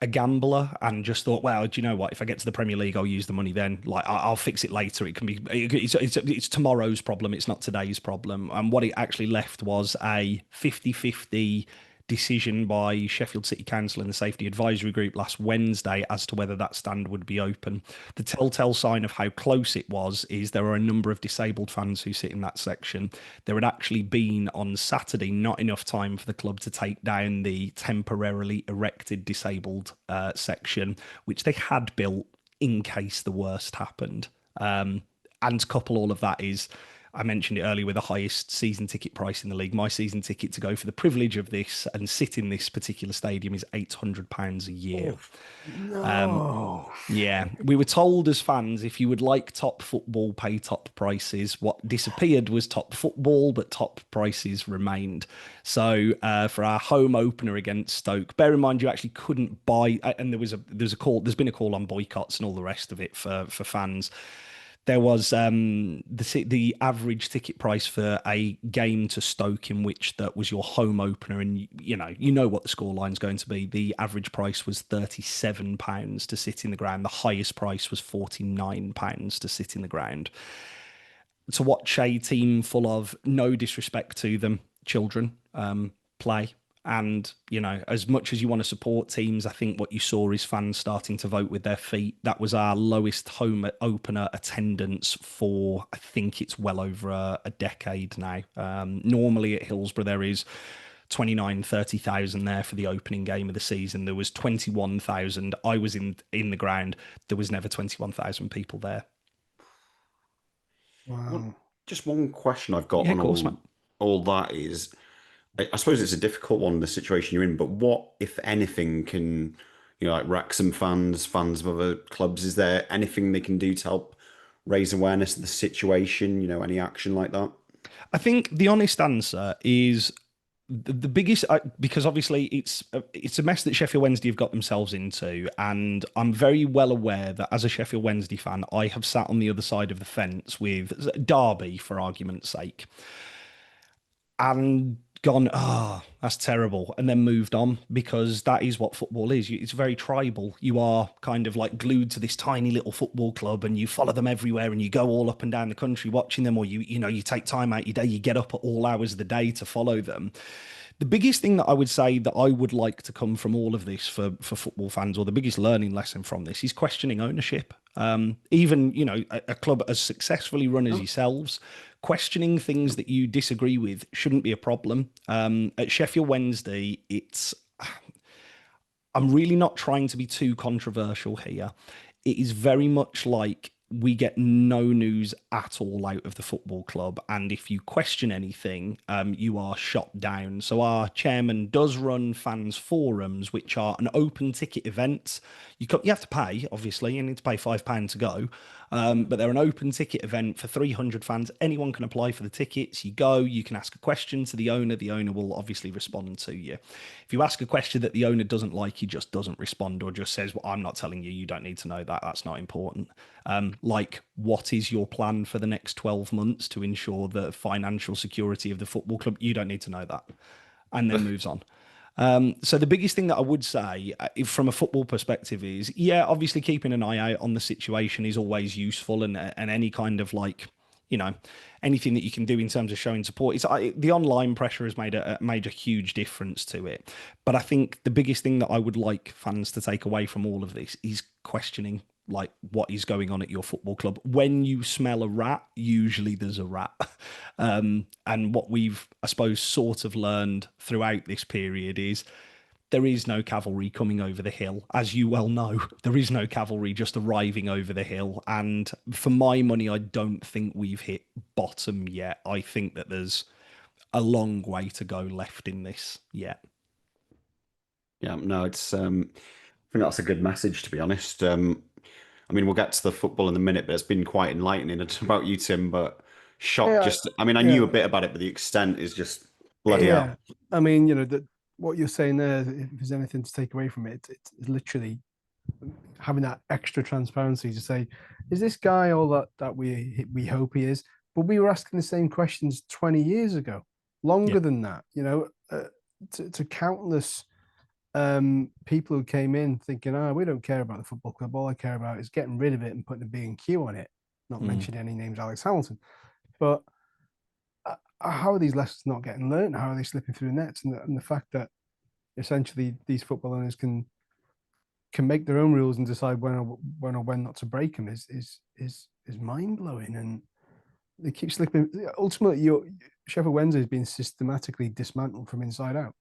a gambler and just thought, well, do you know what? If I get to the Premier League, I'll use the money then. Like, I'll fix it later. It can be, it's tomorrow's problem. It's not today's problem. And what it actually left was a 50-50 decision by Sheffield City Council and the Safety Advisory Group last Wednesday as to whether that stand would be open. The telltale sign of how close it was is there are a number of disabled fans who sit in that section. There had actually been on Saturday not enough time for the club to take down the temporarily erected disabled section, which they had built in case the worst happened. And to couple all of that is, I mentioned it earlier, with the highest season ticket price in the league. My season ticket to go for the privilege of this and sit in this particular stadium is £800 a year. No. Yeah, we were told as fans, if you would like top football, pay top prices. What disappeared was top football, but top prices remained. So for our home opener against Stoke, bear in mind you actually couldn't buy, and there's been a call on boycotts and all the rest of it for fans. There was the average ticket price for a game to Stoke in which that was your home opener, and you know what the scoreline's going to be. The average price was £37 to sit in the ground. The highest price was £49 to sit in the ground. To watch a team full of, no disrespect to them, children play. And, as much as you want to support teams, I think what you saw is fans starting to vote with their feet. That was our lowest home opener attendance for, I think it's well over a decade now. Normally at Hillsborough, there is 30,000 there for the opening game of the season. There was 21,000. I was in the ground. There was never 21,000 people there. Wow. Just one question I've got on all that is, I suppose it's a difficult one, the situation you're in, but what, if anything, can, like Wrexham fans, fans of other clubs, is there anything they can do to help raise awareness of the situation? Any action like that? I think the honest answer is the biggest, because obviously it's a mess that Sheffield Wednesday have got themselves into, and I'm very well aware that as a Sheffield Wednesday fan, I have sat on the other side of the fence with Derby, for argument's sake, and gone, that's terrible, and then moved on because that is what football is. It's very tribal. You are kind of like glued to this tiny little football club, and you follow them everywhere, and you go all up and down the country watching them, or you take time out your day, you get up at all hours of the day to follow them. The biggest thing that I would say that I would like to come from all of this for football fans, or the biggest learning lesson from this, is questioning ownership. Even a club as successfully run as yourselves, questioning things that you disagree with shouldn't be a problem. At Sheffield Wednesday, I'm really not trying to be too controversial here. It is very much like we get no news at all out of the football club, and if you question anything, you are shot down. So our chairman does run fans forums, which are an open ticket event. You have to pay, obviously. You need to pay £5 to go, but they're an open ticket event for 300 fans. Anyone can apply for the tickets. You go, you can ask a question to the owner. The owner will obviously respond to you. If you ask a question that the owner doesn't like, he just doesn't respond, or just says, well, I'm not telling you, you don't need to know that. That's not important. Like, what is your plan for the next 12 months to ensure the financial security of the football club? You don't need to know that. And then moves on. So the biggest thing that I would say from a football perspective is, yeah, obviously keeping an eye out on the situation is always useful, and any kind of anything that you can do in terms of showing support. The online pressure has made a huge difference to it. But I think the biggest thing that I would like fans to take away from all of this is questioning what is going on at your football club. When you smell a rat, usually there's a rat. And what we've, I suppose, sort of learned throughout this period is there is no cavalry coming over the hill. As you well know, there is no cavalry just arriving over the hill. And for my money, I don't think we've hit bottom yet. I think that there's a long way to go left in this yet. Yeah, no, it's. I think that's a good message, to be honest. We'll get to the football in a minute, but it's been quite enlightening. It's about you, Tim, but shocked. I knew a bit about it, but the extent is just bloody hell. That what you're saying there, if there's anything to take away from it, it's literally having that extra transparency to say, is this guy all that we hope he is? But we were asking the same questions 20 years ago, longer than that. To countless people who came in thinking, we don't care about the football club. All I care about is getting rid of it and putting a B&Q on it. Not mentioning any names, Alex Hamilton. But how are these lessons not getting learned? How are they slipping through the nets? And the fact that essentially these football owners can make their own rules and decide when not to break them is mind blowing. And they keep slipping. Ultimately, Sheffield Wednesday has been systematically dismantled from inside out.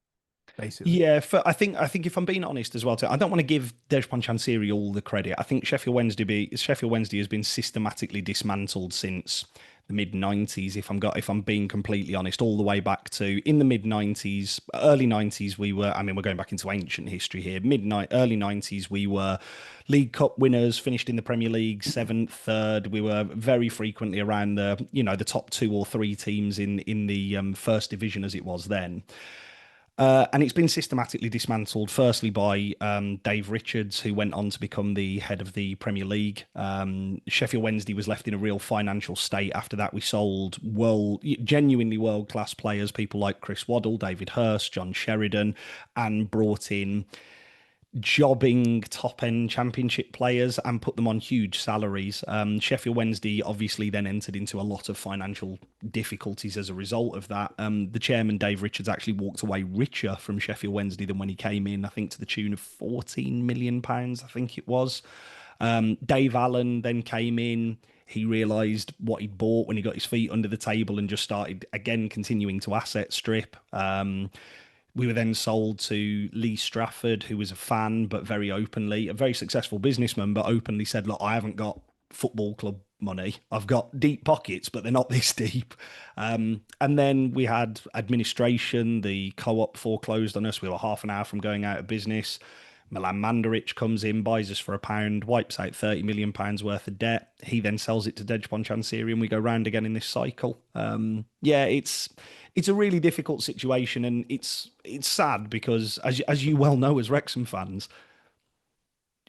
Basically. Yeah, I think if I'm being honest as well, too, I don't want to give Dejphon Chansiri all the credit. I think Sheffield Wednesday has been systematically dismantled since the mid 90s. If I'm being completely honest, all the way back to in the mid 90s, early 90s, we're going back into ancient history here. Early 90s, we were League Cup winners, finished in the Premier League 7th, 3rd. We were very frequently around the top 2 or 3 teams in the first division as it was then. And it's been systematically dismantled, firstly by Dave Richards, who went on to become the head of the Premier League. Sheffield Wednesday was left in a real financial state. After that, we sold genuinely world-class players, people like Chris Waddle, David Hurst, John Sheridan, and brought in jobbing top-end championship players and put them on huge salaries. Sheffield Wednesday obviously then entered into a lot of financial difficulties as a result of that. The chairman, Dave Richards, actually walked away richer from Sheffield Wednesday than when he came in, I think to the tune of £14 million, I think it was. Dave Allen then came in. He realised what he'd bought when he got his feet under the table and just started, again, continuing to asset strip. We were then sold to Lee Strafford, who was a fan, but very openly, a very successful businessman, but openly said, look, I haven't got football club money. I've got deep pockets, but they're not this deep. And then we had administration. The co-op foreclosed on us. We were half an hour from going out of business. Milan Mandaric comes in, buys us for £1, wipes out £30 million worth of debt. He then sells it to Dejphon Chansiri, and we go round again in this cycle. Yeah, it's a really difficult situation, and it's sad because, as you well know as Wrexham fans,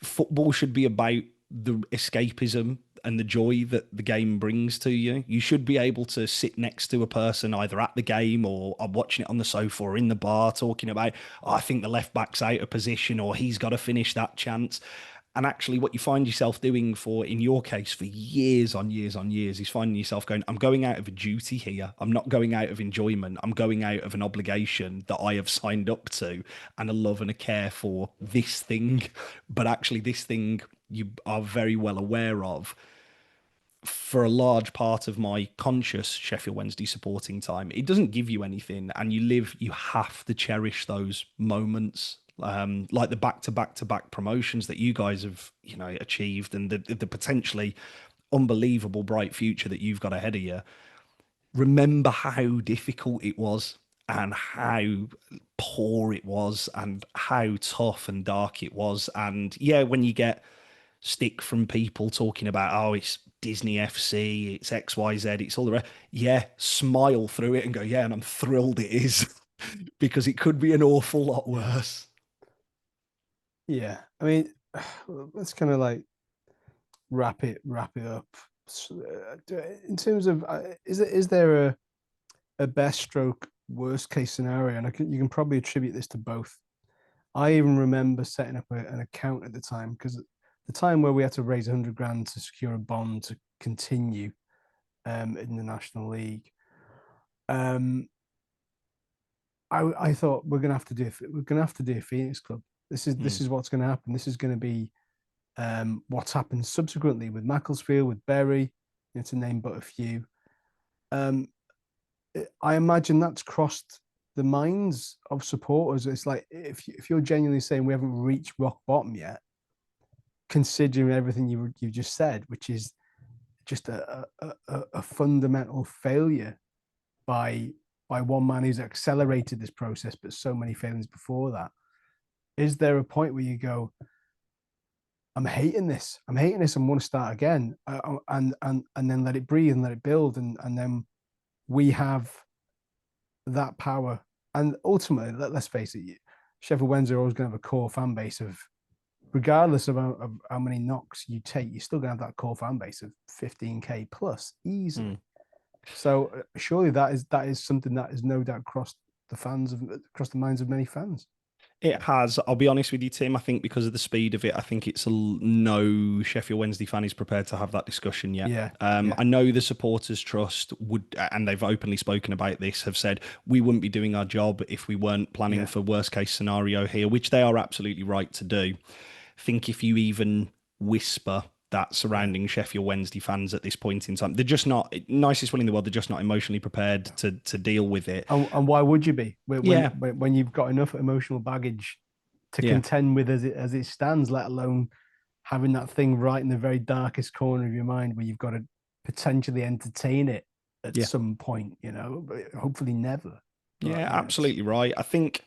football should be about the escapism and the joy that the game brings to you. You should be able to sit next to a person either at the game or watching it on the sofa or in the bar talking about, oh, I think the left back's out of position or he's got to finish that chance. And actually what you find yourself doing for, in your case, for years on years on years, is finding yourself going, I'm going out of a duty here. I'm not going out of enjoyment. I'm going out of an obligation that I have signed up to and a love and a care for this thing. But actually this thing you are very well aware of. For a large part of my conscious Sheffield Wednesday supporting time, it doesn't give you anything, and you have to cherish those moments, like the back-to-back-to-back promotions that you guys have, achieved, and the potentially unbelievable bright future that you've got ahead of you. Remember how difficult it was, and how poor it was, and how tough and dark it was. And yeah, when you get stick from people talking about, oh, it's Disney FC, it's XYZ, it's all the rest. Yeah, smile through it and go, yeah, and I'm thrilled it is, because it could be an awful lot worse. Yeah, I mean, let's kind of like wrap it up. In terms of, is there a best stroke worst case scenario? And you can probably attribute this to both. I even remember setting up an account at the time, because the time where we had to raise 100 grand to secure a bond to continue in the National League. I thought we're gonna have to do a Phoenix Club. This is what's going to happen. This is going to be what's happened subsequently with Macclesfield, with Bury, to name but a few. I imagine that's crossed the minds of supporters. It's like, if you're genuinely saying we haven't reached rock bottom yet, considering everything you just said, which is just a fundamental failure by one man who's accelerated this process, but so many failings before that. Is there a point where you go, I'm hating this, I want to start again, and then let it breathe and let it build, and then we have that power? And ultimately, let's face it, Sheffield Wednesday are always going to have a core fan base of, regardless of how many knocks you take, you're still going to have that core fan base of 15k plus easily. So surely that is something that is no doubt crossed the minds of many fans. It has. I'll be honest with you, Tim. I think because of the speed of it, I think it's no Sheffield Wednesday fan is prepared to have that discussion yet. Yeah. I know the Supporters Trust would, and they've openly spoken about this, have said we wouldn't be doing our job if we weren't planning for worst case scenario here, which they are absolutely right to do. I think if you even whisper that surrounding Sheffield Wednesday fans at this point in time, they're just not, nicest one in the world, they're just not emotionally prepared to deal with it. And why would you be when you've got enough emotional baggage to contend with as it stands, let alone having that thing right in the very darkest corner of your mind where you've got to potentially entertain it at some point, but hopefully never. Yeah, absolutely right. I think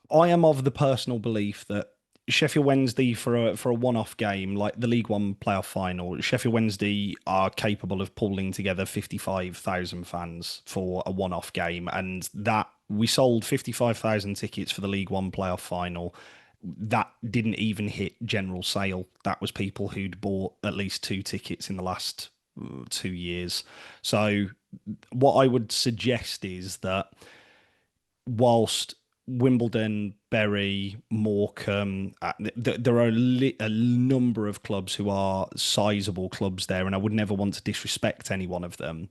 I am of the personal belief that Sheffield Wednesday, for a one-off game like the League One playoff final, Sheffield Wednesday are capable of pulling together 55,000 fans for a one-off game, and that we sold 55,000 tickets for the League One playoff final. That didn't even hit general sale. That was people who'd bought at least 2 tickets in the last 2 years. So what I would suggest is that whilst Wimbledon, Bury, Morecambe, there are a number of clubs who are sizable clubs there, and I would never want to disrespect any one of them.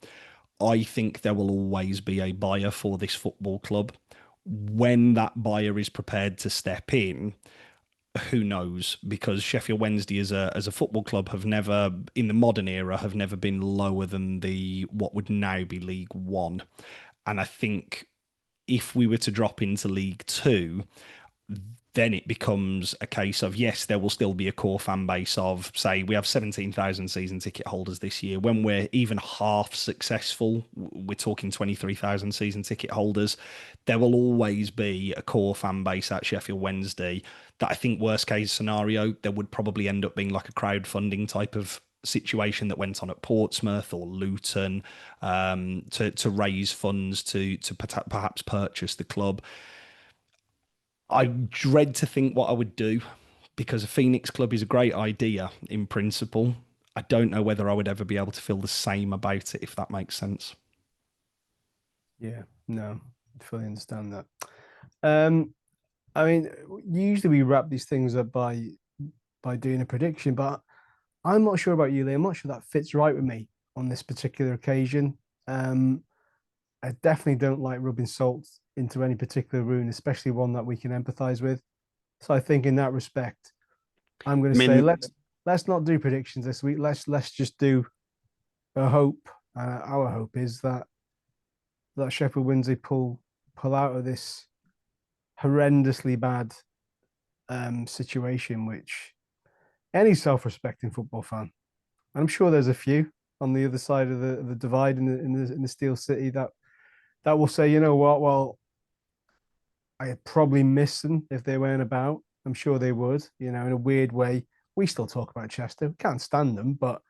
I think there will always be a buyer for this football club. When that buyer is prepared to step in, who knows? Because Sheffield Wednesday as a football club have never, in the modern era, have never been lower than what would now be League One. And I think if we were to drop into League Two, then it becomes a case of, yes, there will still be a core fan base of, say, we have 17,000 season ticket holders this year. When we're even half successful, we're talking 23,000 season ticket holders. There will always be a core fan base at Sheffield Wednesday that I think, worst case scenario, there would probably end up being like a crowdfunding type of situation that went on at Portsmouth or Luton, to raise funds to perhaps purchase the club. I dread to think what I would do, because a Phoenix Club is a great idea in principle. I don't know whether I would ever be able to feel the same about it, if that makes sense. Yeah, no, I fully understand that. I mean, usually we wrap these things up by doing a prediction, but I'm not sure about you, Lee. I'm not sure that fits right with me on this particular occasion. I definitely don't like rubbing salt into any particular wound, especially one that we can empathize with. So I think in that respect, I'm going to say let's not do predictions this week. Let's just do a hope. Our hope is that Sheffield Wednesday pull out of this horrendously bad situation, which any self-respecting football fan, I'm sure there's a few on the other side of the divide in the Steel City that will say, you know what, well, I'd probably miss them if they weren't about. I'm sure they would, in a weird way. We still talk about Chester. We can't stand them, but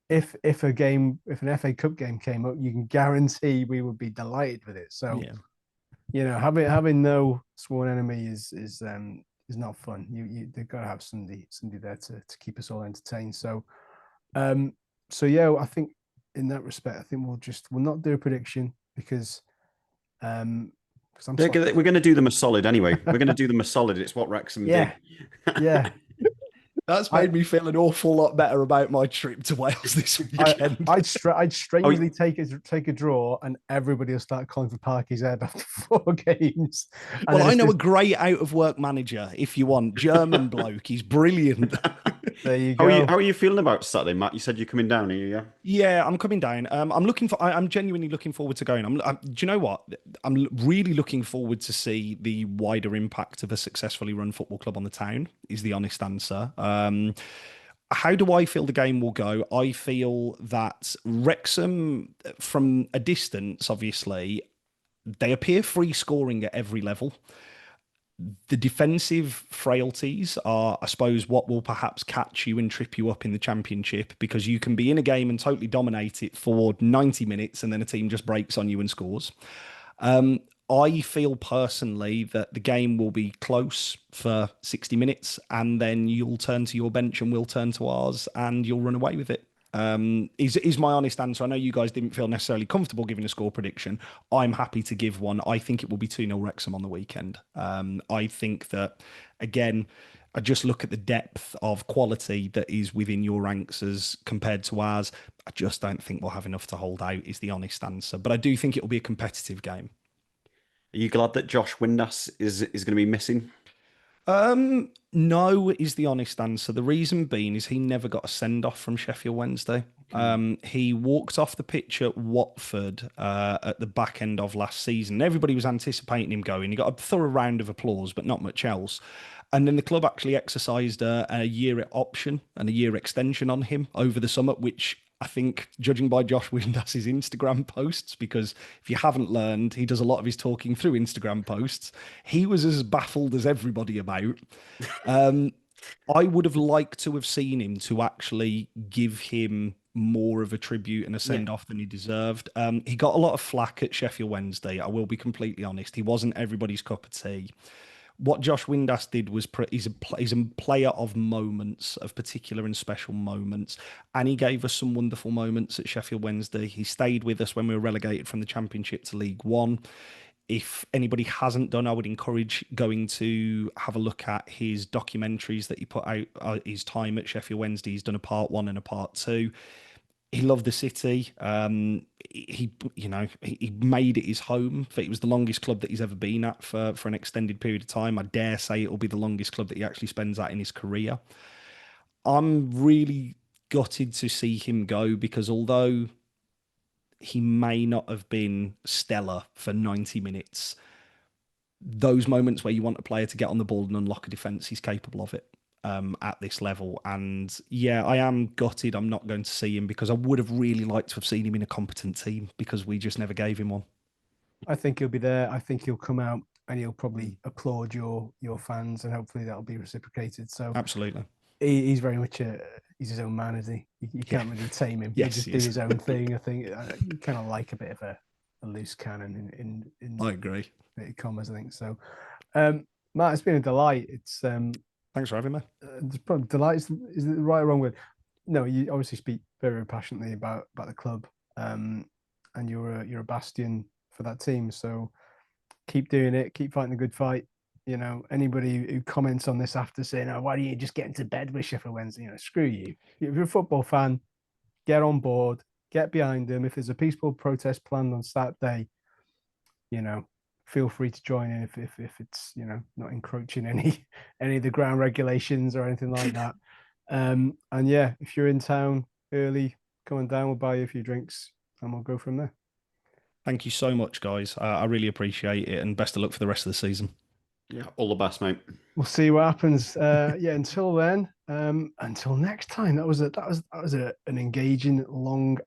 if an FA Cup game came up, you can guarantee we would be delighted with it. So, yeah. Having no sworn enemy is not fun. They've got to have somebody there to keep us all entertained. So, yeah, I think in that respect, I think we'll not do a prediction because we're going to do them a solid anyway. We're going to do them a solid. It's what Wrexham did. Yeah. That's made me feel an awful lot better about my trip to Wales this weekend. I'd strangely take a draw, and everybody will start calling for Parky's head after 4 games. Well, I know a great out-of-work manager, if you want. German bloke. He's brilliant. There you go. How are you feeling about Saturday, Matt? You said you're coming down, are you? Yeah. Yeah, I'm coming down. I'm genuinely looking forward to going. Do you know what? I'm really looking forward to see the wider impact of a successfully run football club on the town, is the honest answer. How do I feel the game will go? I feel that Wrexham, from a distance, obviously, they appear free scoring at every level. The defensive frailties are, I suppose, what will perhaps catch you and trip you up in the Championship, because you can be in a game and totally dominate it for 90 minutes and then a team just breaks on you and scores. I feel personally that the game will be close for 60 minutes and then you'll turn to your bench and we'll turn to ours and you'll run away with it. Is my honest answer. I know you guys didn't feel necessarily comfortable giving a score prediction. I'm happy to give one. I think it will be 2-0 Wrexham on the weekend. I think that, again, I just look at the depth of quality that is within your ranks as compared to ours. I just don't think we'll have enough to hold out, is the honest answer. But I do think it will be a competitive game. Are you glad that Josh Windass is going to be missing? No, is the honest answer. The reason being is he never got a send-off from Sheffield Wednesday. He walked off the pitch at Watford at the back end of last season. Everybody was anticipating him going. He got a thorough round of applause, but not much else. And then the club actually exercised a year option and a year extension on him over the summer, which I think, judging by Josh Windass's Instagram posts, because if you haven't learned, he does a lot of his talking through Instagram posts. He was as baffled as everybody about. I would have liked to have seen him to actually give him more of a tribute and a send-off than he deserved. He got a lot of flack at Sheffield Wednesday, I will be completely honest. He wasn't everybody's cup of tea. What Josh Windass did was he's a player of moments, of particular and special moments, and he gave us some wonderful moments at Sheffield Wednesday. He stayed with us when we were relegated from the Championship to League One. If anybody hasn't done, I would encourage going to have a look at his documentaries that he put out, his time at Sheffield Wednesday. He's done a part 1 and a part 2. He loved the city. He made it his home. It was the longest club that he's ever been at for an extended period of time. I dare say it will be the longest club that he actually spends at in his career. I'm really gutted to see him go, because although he may not have been stellar for 90 minutes, those moments where you want a player to get on the ball and unlock a defence, he's capable of it at this level. And yeah, I am gutted I'm not going to see him, because I would have really liked to have seen him in a competent team, because we just never gave him one. I think he'll be there. I think he'll come out and he'll probably applaud your fans, and hopefully that'll be reciprocated. So Absolutely. he's very much he's his own man, is he? You can't really tame him. Yes, he just he do is. his own thing. I think you kind of like a bit of a loose cannon in I agree. commas, I think so. Matt, it's been a delight. It's Thanks for having me. probably delight is the right or wrong word? No, you obviously speak very, very passionately about the club, and you're a bastion for that team. So keep doing it. Keep fighting the good fight. You know, anybody who comments on this after saying, "Oh, why don't you just get into bed with Sheffield Wednesday?" You know, screw you. If you're a football fan, get on board, get behind them. If there's a peaceful protest planned on Saturday, you know, feel free to join in if it's, you know, not encroaching any of the ground regulations or anything like that. And yeah, if you're in town early, come on down. We'll buy you a few drinks and we'll go from there. Thank you so much, guys. I really appreciate it, and best of luck for the rest of the season. Yeah, all the best, mate. We'll see what happens. Yeah, until then, until next time. That was an engaging,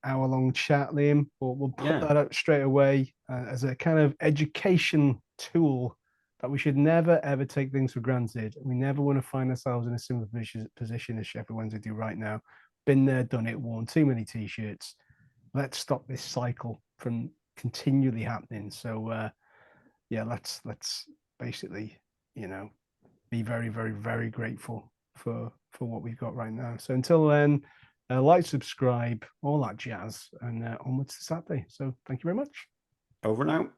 hour-long chat, Liam. We'll put that out straight away as a kind of education tool that we should never ever take things for granted. We never want to find ourselves in a similar position as Sheffield Wednesday do right now. Been there, done it, worn too many t-shirts. Let's stop this cycle from continually happening. So yeah, let's basically, you know, be very, very, very grateful for what we've got right now. So until then, like, subscribe, all that jazz, and onwards to Saturday. So thank you very much. Over and out.